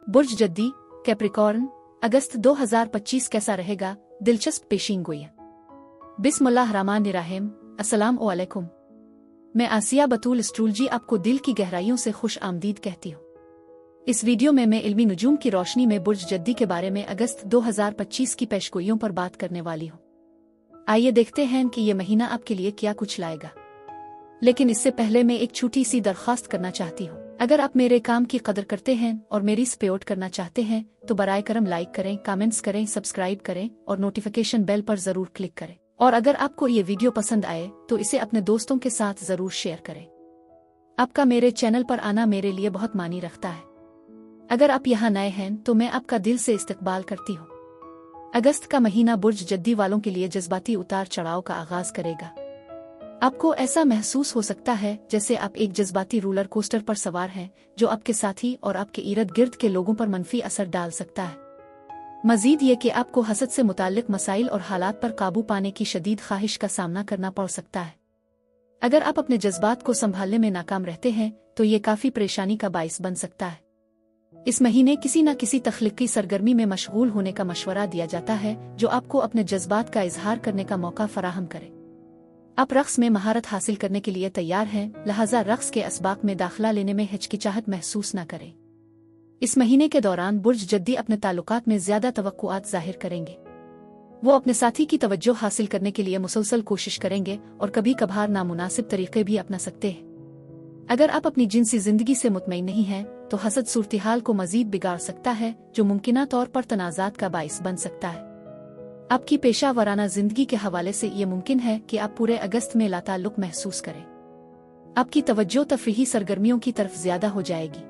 बुर्ज जद्दी, Capricorn, अगस्त 2025 कैसा रहेगा? दिलचस्प पेशीनगोई। बिस्मिल्लाहिर्रहमानिर्रहीम। अस्सलाम वालेकुम। मैं आसिया बतूल एस्ट्रोलॉजी आपको दिल की गहराइयों से खुश आमदीद कहती हूँ। इस वीडियो में मैं इल्मी नुजूम की रोशनी में बुर्ज जद्दी के बारे में अगस्त 2025 की पेशगोइयों पर बात करने वाली हूँ। आइए देखते हैं कि ये महीना आपके लिए क्या कुछ लाएगा। लेकिन इससे पहले मैं एक छोटी सी दरख्वास्त करना चाहती हूँ। अगर आप मेरे काम की कदर करते हैं और मेरी सपोर्ट करना चाहते हैं तो बराए करम लाइक करें, कमेंट्स करें, सब्सक्राइब करें और नोटिफिकेशन बेल पर जरूर क्लिक करें। और अगर आपको ये वीडियो पसंद आए तो इसे अपने दोस्तों के साथ जरूर शेयर करें। आपका मेरे चैनल पर आना मेरे लिए बहुत मानी रखता है। अगर आप यहाँ नए हैं तो मैं आपका दिल से इस्तकबाल करती हूँ। अगस्त का महीना बुर्ज जद्दी वालों के लिए जज्बाती उतार चढ़ाव का आगाज करेगा। आपको ऐसा महसूस हो सकता है जैसे आप एक जज्बाती रोलर कोस्टर पर सवार हैं, जो आपके साथी और आपके इर्द गिर्द के लोगों पर मनफी असर डाल सकता है। मजीद ये कि आपको हसद से मुताल्लिक मसाइल और हालात पर काबू पाने की शदीद ख्वाहिश का सामना करना पड़ सकता है। अगर आप अपने जज्बात को संभालने में नाकाम रहते हैं तो ये काफी परेशानी का बाइस बन सकता है। इस महीने किसी न किसी तख्लीकी सरगर्मी में मशगूल होने का मशवरा दिया जाता है जो आपको अपने जज्बात का इजहार करने का मौका फराहम करे। आप रक्स में महारत हासिल करने के लिए तैयार हैं, लिहाजा रक्स के असबाक में दाखिला लेने में हिचकिचाहट महसूस न करें। इस महीने के दौरान बुर्ज जद्दी अपने ताल्लुकात में ज्यादा तवक्कुआत जाहिर करेंगे। वो अपने साथी की तवज्जो हासिल करने के लिए मुसलसल कोशिश करेंगे और कभी कभार नामुनासिब तरीके भी अपना सकते हैं। अगर आप अपनी जिनसी जिंदगी से मुतमईन नहीं हैं तो हसद सूरत-ए-हाल को मजीद बिगाड़ सकता है, जो मुमकिना तौर पर तनाज़ात का बाइस बन सकता है। आपकी पेशा वराना जिंदगी के हवाले से ये मुमकिन है कि आप पूरे अगस्त में लाताल्लुक महसूस करें। आपकी तवज्जो तफरीही सरगर्मियों की तरफ ज्यादा हो जाएगी।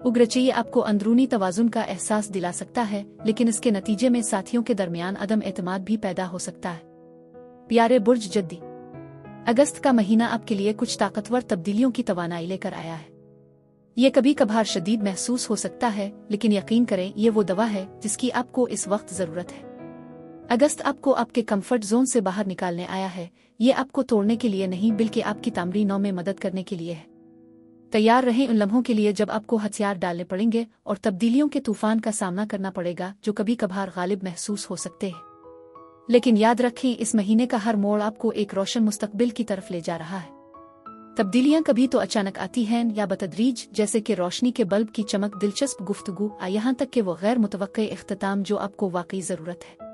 उग्रचयी आपको अंदरूनी तवाजुन का एहसास दिला सकता है, लेकिन इसके नतीजे में साथियों के दरमियान अदम एतमाद भी पैदा हो सकता है। प्यारे बुर्ज जद्दी, अगस्त का महीना आपके लिए कुछ ताकतवर तब्दीलियों की तवानाई लेकर आया है। ये कभी कभार शदीद महसूस हो सकता है, लेकिन यकीन करें ये वो दवा है जिसकी आपको इस वक्त जरूरत है। अगस्त आपको आपके कंफर्ट जोन से बाहर निकालने आया है। ये आपको तोड़ने के लिए नहीं बल्कि आपकी तामरीनों में मदद करने के लिए है। तैयार रहें उन लम्हों के लिए जब आपको हथियार डालने पड़ेंगे और तब्दीलियों के तूफान का सामना करना पड़ेगा जो कभी कभार गालिब महसूस हो सकते हैं। लेकिन याद रखें, इस महीने का हर मोड़ आपको एक रोशन मुस्तकबिल की तरफ ले जा रहा है। तब्दीलियां कभी तो अचानक आती हैं या बतदरीज, जैसे कि रोशनी के बल्ब की चमक, दिलचस्प गुफ्तगू, यहाँ तक कि वो गैर मुतवक्के इख्तिताम जो आपको वाकई जरूरत है।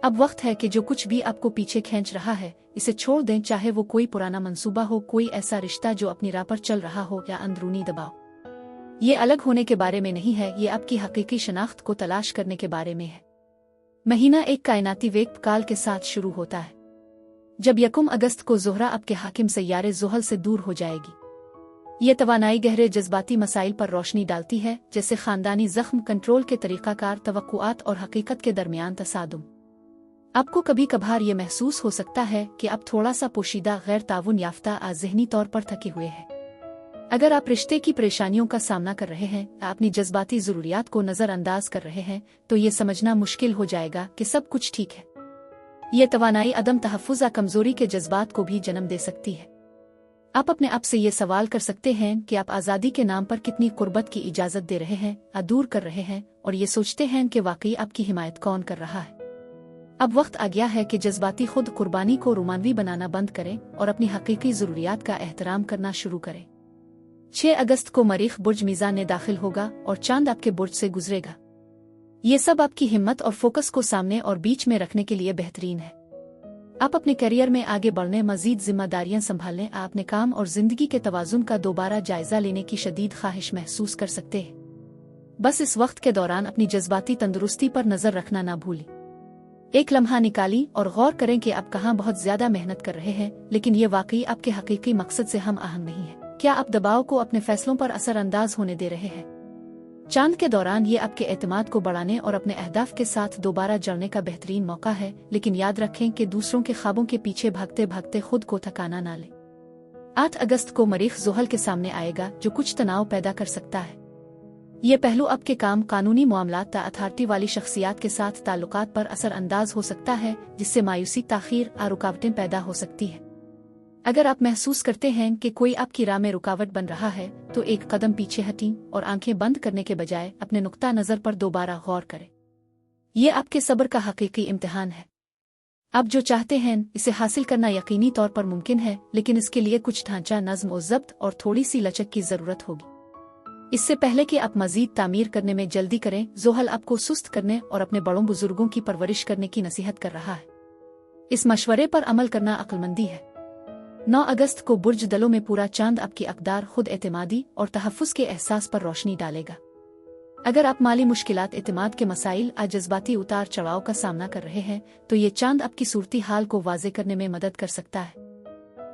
अब वक्त है कि जो कुछ भी आपको पीछे खींच रहा है इसे छोड़ दें, चाहे वो कोई पुराना मंसूबा हो, कोई ऐसा रिश्ता जो अपनी राह पर चल रहा हो, या अंदरूनी दबाव। ये अलग होने के बारे में नहीं है, ये आपकी हकीकी शनाख्त को तलाश करने के बारे में है। महीना एक कायनाती वेक्त काल के साथ शुरू होता है, जब 1 अगस्त को ज़ोहरा आपके हाकिम सैयारे ज़ुहल से दूर हो जाएगी। ये तवानाई गहरे जज्बाती मसाइल पर रोशनी डालती है, जैसे खानदानी जख्म, कंट्रोल के तरीकाकार, तवक्कुआत और हकीकत के दरमियान तसादुम। आपको कभी कभार ये महसूस हो सकता है कि आप थोड़ा सा पोशीदा, गैर ताउन याफ्ता, ज़हनी तौर पर थके हुए हैं। अगर आप रिश्ते की परेशानियों का सामना कर रहे हैं, अपनी जज्बाती ज़रूरियात को नज़रअंदाज कर रहे हैं, तो ये समझना मुश्किल हो जाएगा कि सब कुछ ठीक है। ये तवानाई अदम तहफ़्फ़ुज़, कमजोरी के जज्बात को भी जन्म दे सकती है। आप अपने आप से ये सवाल कर सकते हैं कि आप आज़ादी के नाम पर कितनी कुर्बत की इजाज़त दे रहे हैं, दूर कर रहे हैं, और ये सोचते हैं कि वाकई आपकी हिमायत कौन कर रहा है। अब वक्त आ गया है कि जज्बाती खुद कुर्बानी को रोमानवी बनाना बंद करें और अपनी हकीकी ज़रूरियात का एहतराम करना शुरू करें। 6 अगस्त को मरीख बुर्ज मीज़ान में दाखिल होगा और चांद आपके बुर्ज से गुजरेगा। ये सब आपकी हिम्मत और फोकस को सामने और बीच में रखने के लिए बेहतरीन है। आप अपने करियर में आगे बढ़ने, मजीद जिम्मेदारियां संभालने, अपने काम और जिंदगी के तवाजुन का दोबारा जायजा लेने की शदीद ख्वाहिश महसूस कर सकते हैं। बस इस वक्त के दौरान अपनी जज्बाती तंदुरुस्ती पर नजर रखना ना भूलें। एक लम्हा निकाली और गौर करें कि आप कहाँ बहुत ज्यादा मेहनत कर रहे हैं, लेकिन ये वाकई आपके हकीकी मकसद से हम आहंग नहीं है। क्या आप दबाव को अपने फैसलों पर असरअंदाज होने दे रहे हैं? चांद के दौरान ये आपके एतमाद को बढ़ाने और अपने अहदाफ के साथ दोबारा जड़ने का बेहतरीन मौका है, लेकिन याद रखें कि दूसरों के ख्वाबों के पीछे भागते भागते खुद को थकाना ना लें। 8 अगस्त को मरीख ज़ुहल के सामने आएगा, जो कुछ तनाव पैदा कर सकता है। ये पहलू आपके काम, कानूनी मामलात, अथॉरिटी वाली शख्सियात के साथ ताल्लुकात पर असर अंदाज हो सकता है, जिससे मायूसी, ताखीर और रुकावटें पैदा हो सकती है। अगर आप महसूस करते हैं कि कोई आपकी राह में रुकावट बन रहा है तो एक कदम पीछे हटें और आंखें बंद करने के बजाय अपने नुक्ता नज़र पर दोबारा गौर करें। ये आपके सब्र का हकीकी इम्तिहान है। आप जो चाहते हैं इसे हासिल करना यकीनी तौर पर मुमकिन है, लेकिन इसके लिए कुछ ढांचा, नज़्म और ज़ब्त और थोड़ी सी लचक की ज़रूरत होगी। इससे पहले कि आप मज़ीद तामीर करने में जल्दी करें, ज़ोहल आपको सुस्त करने और अपने बड़ों बुजुर्गों की परवरिश करने की नसीहत कर रहा है। इस मशवरे पर अमल करना अक्लमंदी है। 9 अगस्त को बुर्ज दलों में पूरा चांद आपकी अक़दार, खुद एतमादी और तहफ़्फ़ुज़ के एहसास पर रोशनी डालेगा। अगर आप माली मुश्किलात, एतमाद के मसाइल, जज्बाती उतार चढ़ाव का सामना कर रहे हैं तो ये चांद आपकी सूरती हाल को वाज़े करने में मदद कर सकता है।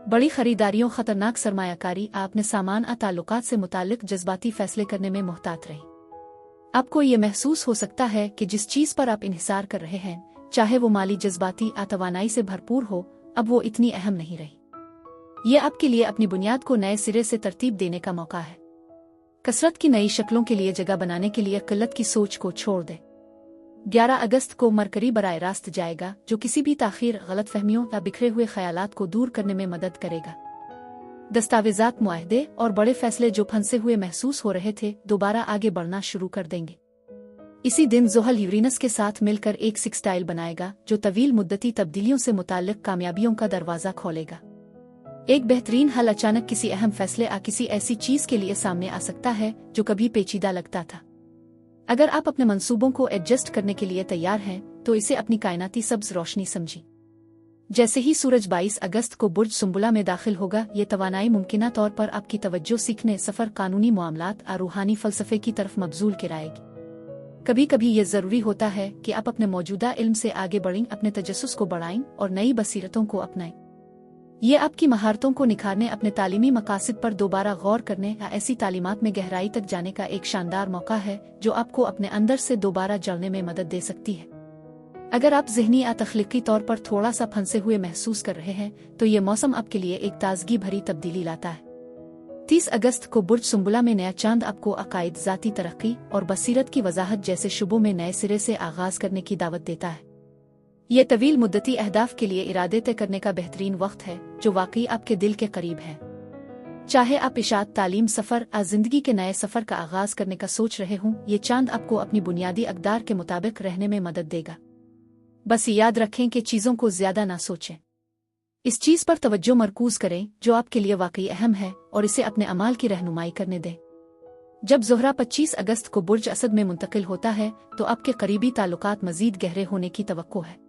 बड़ी खरीदारियों, खतरनाक सरमायाकारी, अपने सामान ताल्लुकात से मुताल्लिक जज्बाती फैसले करने में मुहतात रहें। आपको ये महसूस हो सकता है कि जिस चीज़ पर आप इन्हिसार कर रहे हैं, चाहे वो माली, जज्बाती, तवानाई से भरपूर हो, अब वो इतनी अहम नहीं रही। ये आपके लिए अपनी बुनियाद को नए सिरे से तरतीब देने का मौका है। कसरत की नई शक्लों के लिए जगह बनाने के लिए किल्लत की सोच को छोड़ दें। 11 अगस्त को मरकरी बराह रास्त जाएगा, जो किसी भी ताख़ीर, गलत फहमियों या बिखरे हुए ख्यालात को दूर करने में मदद करेगा। दस्तावेज़ात, मुआहदे और बड़े फैसले जो फंसे हुए महसूस हो रहे थे, दोबारा आगे बढ़ना शुरू कर देंगे। इसी दिन ज़ोहल यूरेनस के साथ मिलकर एक सेक्सटाइल बनाएगा जो तवील मुद्दती तब्दीलियों से मुताल्लिक कामयाबियों का दरवाज़ा खोलेगा। एक बेहतरीन हल अचानक किसी अहम फैसले किसी ऐसी चीज़ के लिए सामने आ सकता है जो कभी पेचीदा लगता था। अगर आप अपने मंसूबों को एडजस्ट करने के लिए तैयार हैं तो इसे अपनी कायनाती सब्ज रोशनी समझें। जैसे ही सूरज 22 अगस्त को बुर्ज सुंबुला में दाखिल होगा, ये तवानाई मुमकिना तौर पर आपकी तवज्जो सीखने, सफ़र, कानूनी मामलात और रूहानी फ़लसफ़े की तरफ मबजूल कराएगी। कभी कभी ये ज़रूरी होता है कि आप अपने मौजूदा इल्म से आगे बढ़ें, अपने तजस्सुस को बढ़ाएं और नई बसीरतों को अपनाएं। ये आपकी महारतों को निखारने, अपने तालीमी मकासद पर दोबारा गौर करने या ऐसी तालीमात में गहराई तक जाने का एक शानदार मौका है जो आपको अपने अंदर से दोबारा जड़ने में मदद दे सकती है। अगर आप ज़हनी या तख्लीकी तौर पर थोड़ा सा फंसे हुए महसूस कर रहे हैं तो ये मौसम आपके लिए एक ताजगी भरी तब्दीली लाता है। 30 अगस्त को बुर्ज सुंबुला में नया चांद आपको अकायद, ज़ाती तरक्की और बसीरत की वजाहत जैसे शुबों में नए सिरे से आगाज़ करने की दावत देता है। ये तवील मुद्दती अहदाफ के लिए इरादे तय करने का बेहतरीन वक्त है जो वाकई आपके दिल के करीब है। चाहे आप इशात, तालीम, सफ़र ज़िंदगी के नए सफ़र का आगाज़ करने का सोच रहे हों, ये चांद आपको अपनी बुनियादी अक़दार के मुताबिक रहने में मदद देगा। बस याद रखें कि चीज़ों को ज़्यादा ना सोचें। इस चीज़ पर तवज्जो मरकूज़ करें जो आपके लिए वाकई अहम है और इसे अपने अमाल की रहनुमाई करने दें। जब ज़ोहरा 25 अगस्त को बुर्ज असद में मुंतकिल होता है तो आपके करीबी ताल्लुकात मज़ीद गहरे होने की तवक्को है।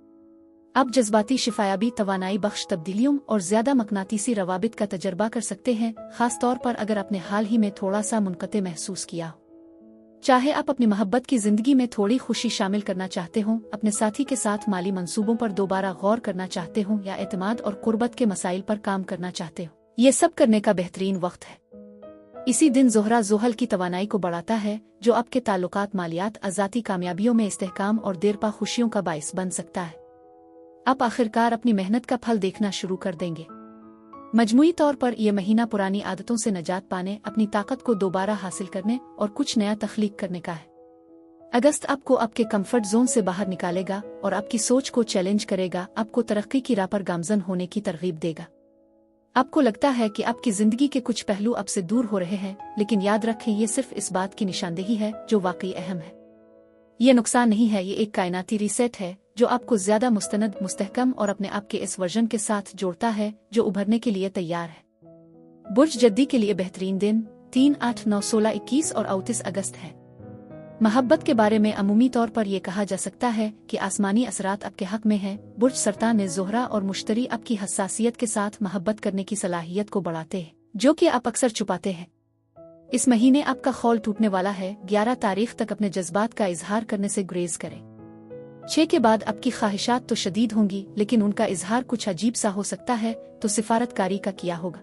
आप जज्बाती शिफायाबी, तवानाई बख्श तब्दीलियों और ज़्यादा मकनातीसी रवाबित का तजर्बा कर सकते हैं, ख़ास तौर पर अगर आपने हाल ही में थोड़ा सा मुनक़ते महसूस किया हो। चाहे आप अपनी मोहब्बत की ज़िंदगी में थोड़ी खुशी शामिल करना चाहते हों, अपने साथी के साथ माली मंसूबों पर दोबारा गौर करना चाहते हों या एतमाद और कुर्बत के मसाइल पर काम करना चाहते हो, ये सब करने का बेहतरीन वक्त है। इसी दिन ज़ोहरा ज़ोहल की तवानाई को बढ़ाता है जो आपके ताल्लुकात, मालियात, ज़ाती कामयाबियों में इस्तेहकाम और देरपा खुशियों का बाइस बन सकता है। आप आखिरकार अपनी मेहनत का फल देखना शुरू कर देंगे। मजमूई तौर पर यह महीना पुरानी आदतों से निजात पाने, अपनी ताकत को दोबारा हासिल करने और कुछ नया तख्लीक करने का है। अगस्त आपको आपके कंफर्ट जोन से बाहर निकालेगा और आपकी सोच को चैलेंज करेगा, आपको तरक्की की राह पर गामजन होने की तरगीब देगा। आपको लगता है कि आपकी ज़िंदगी के कुछ पहलू अब से दूर हो रहे हैं, लेकिन याद रखें ये सिर्फ इस बात की निशानदेही है जो वाकई अहम है। ये नुकसान नहीं है, ये एक कायनाती रीसेट है जो आपको ज़्यादा मुस्तनद, मुस्तहकम और अपने आप के इस वर्जन के साथ जोड़ता है जो उभरने के लिए तैयार है। बुर्ज जद्दी के लिए बेहतरीन दिन 3, 8, 9, 16, 21 और 29 अगस्त है। मोहब्बत के बारे में अमूमी तौर पर यह कहा जा सकता है कि आसमानी असरात आपके हक में हैं। बुर्ज सरतान ने ज़ोहरा और मुश्तरी आपकी हसासियत के साथ मोहब्बत करने की सलाहियत को बढ़ाते हैं, जो कि आप अक्सर छुपाते हैं। इस महीने आपका खौल टूटने वाला है। 11 तारीख तक अपने जज्बात का इजहार करने से गुरेज करें। 6 के बाद आपकी ख्वाहिशात तो शदीद होंगी, लेकिन उनका इजहार कुछ अजीब सा हो सकता है, तो सिफारतकारी का किया होगा।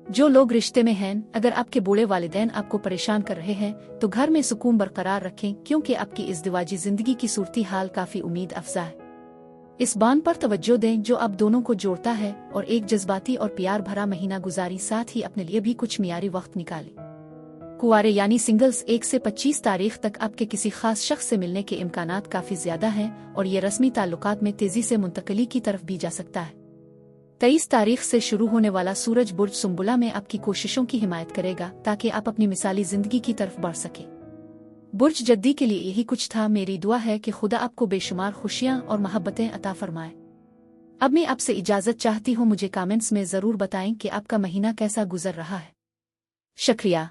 जो लोग रिश्ते में हैं, अगर आपके बूढ़े वालिदैन आपको परेशान कर रहे हैं तो घर में सुकून बरकरार रखें, क्योंकि आपकी इज़्दिवाजी ज़िंदगी की सूरती हाल काफ़ी उम्मीद अफजा है। इस बान पर तवज्जो दें जो आप दोनों को जोड़ता है और एक जज्बाती और प्यार भरा महीना गुजारी, साथ ही अपने लिए भी कुछ मियारी वक्त निकालें। कुंवारे यानी सिंगल्स 1 से 25 तारीख तक आपके किसी खास शख्स से मिलने के इम्कानात काफ़ी ज़्यादा हैं और ये रस्मी ताल्लुकात में तेज़ी से मुंतकली की तरफ भी जा सकता है। 23 तारीख से शुरू होने वाला सूरज बुर्ज सुंबुला में आपकी कोशिशों की हिमायत करेगा ताकि आप अपनी मिसाली जिंदगी की तरफ बढ़ सके। बुर्ज जद्दी के लिए यही कुछ था। मेरी दुआ है कि खुदा आपको बेशुमार खुशियां और मोहब्बतें अता फरमाए। अब मैं आपसे इजाज़त चाहती हूँ। मुझे कमेंट्स में ज़रूर बताएं कि आपका महीना कैसा गुजर रहा है। शुक्रिया।